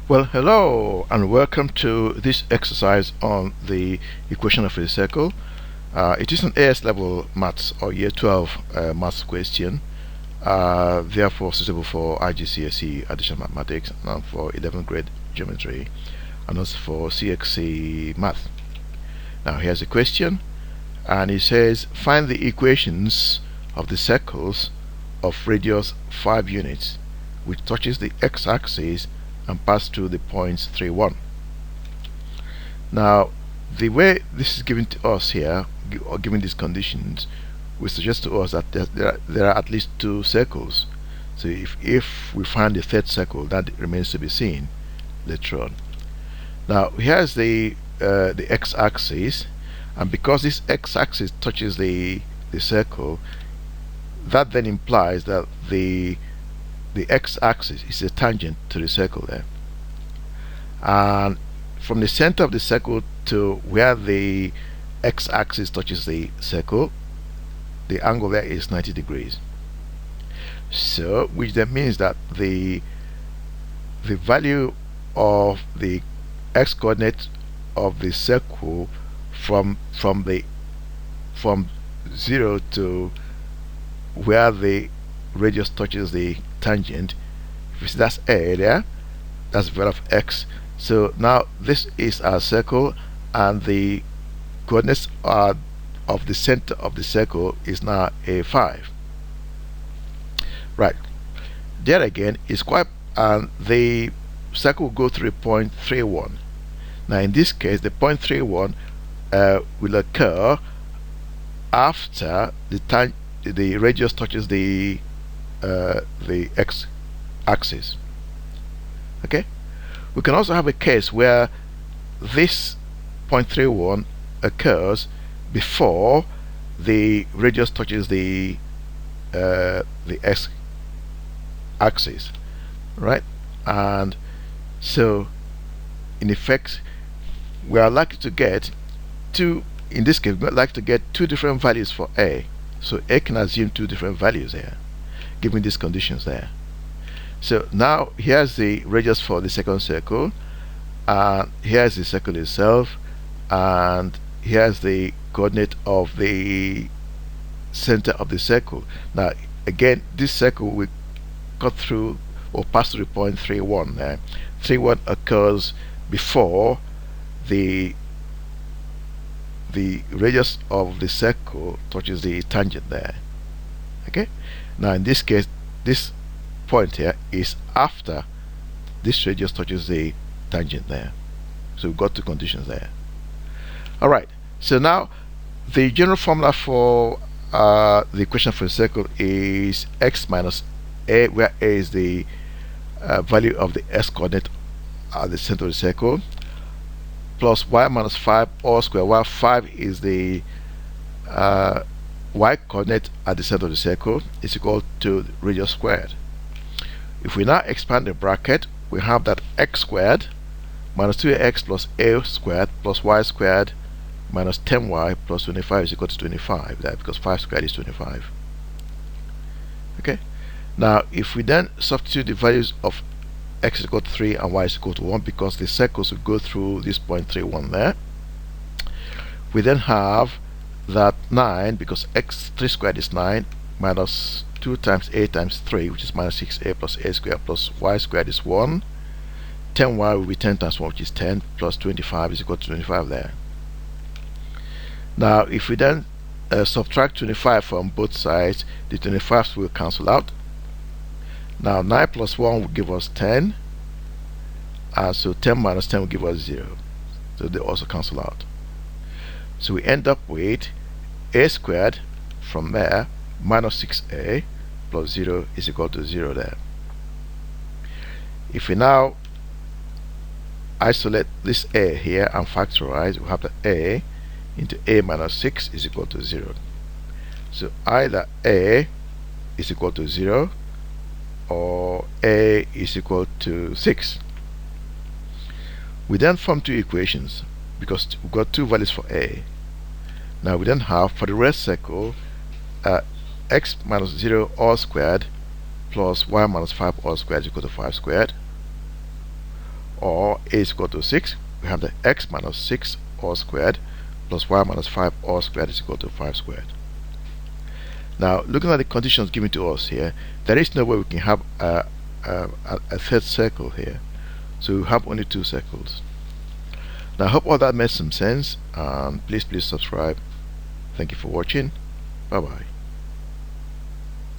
Well, hello and welcome to this exercise on the equation of a circle. It is an AS level maths or year 12 maths question, therefore suitable for iGCSE additional mathematics and for 11th grade geometry and also for CXC math. Now here's a question, and it says find the equations of the circles of radius 5 units which touches the x-axis and pass through the points 3, 1. Now, the way this is given to us here, or given these conditions, will suggest to us that there are at least two circles. So if we find the third circle, that remains to be seen later on. Now, here's the x-axis, and because this x-axis touches the circle, that then implies that the x-axis is a tangent to the circle there, and from the center of the circle to where the x-axis touches the circle, the angle there is 90 degrees. So which then means that the value of the x-coordinate of the circle from 0 to where the radius touches the tangent, if you see that's A there, that's the value of x. So now this is our circle, and the coordinates are of the center of the circle is now A5. Right, there again is quite, and the circle will go through point 3, 1. Now in this case the point 3, 1 will occur after the radius touches the x-axis. Okay, we can also have a case where this 0.31 occurs before the radius touches the x-axis, right? And so in effect we are likely to get two, in this case we are likely to get two different values for A. So A can assume two different values here given these conditions there. So now here's the radius for the second circle, and here's the circle itself, and here's the coordinate of the center of the circle. Now again, this circle will cut through or pass through point 3, 1 there. 3, 1 occurs before the radius of the circle touches the tangent there. Okay, now in this case this point here is after this radius touches the tangent there. So we've got two conditions there. Alright, so now the general formula for the equation for a circle is x minus a, where a is the value of the x coordinate at the center of the circle, plus y minus 5 all square, where 5 is the y coordinate at the center of the circle, is equal to the radius squared. If we now expand the bracket, we have that x squared minus 2x plus a squared plus y squared minus 10y plus 25 is equal to 25 there, because 5 squared is 25. Okay, now if we then substitute the values of x is equal to 3 and y is equal to 1, because the circles will go through this point 3, 1 there, we then have that 9, because x 3 squared is 9, minus 2 times a times 3, which is minus 6a plus a squared plus y squared is 1. 10y will be 10 times 1, which is 10, plus 25 is equal to 25 there. Now if we then subtract 25 from both sides, the 25s will cancel out. Now 9 plus 1 will give us 10, so 10 minus 10 will give us 0, so they also cancel out. So we end up with a squared from there minus 6a plus 0 is equal to 0 there. If we now isolate this a here and factorize, we have that a into a minus 6 is equal to 0. So either a is equal to 0 or a is equal to 6. We then form two equations because we've got two values for a. Now we then have for the red circle x minus 0 all squared plus y minus 5 all squared is equal to 5 squared, or a is equal to 6, we have the x minus 6 all squared plus y minus 5 all squared is equal to 5 squared. Now, looking at the conditions given to us here, there is no way we can have a third circle here. So we have only 2 circles. Now, I hope all that made some sense, and please subscribe. Thank you for watching. Bye bye.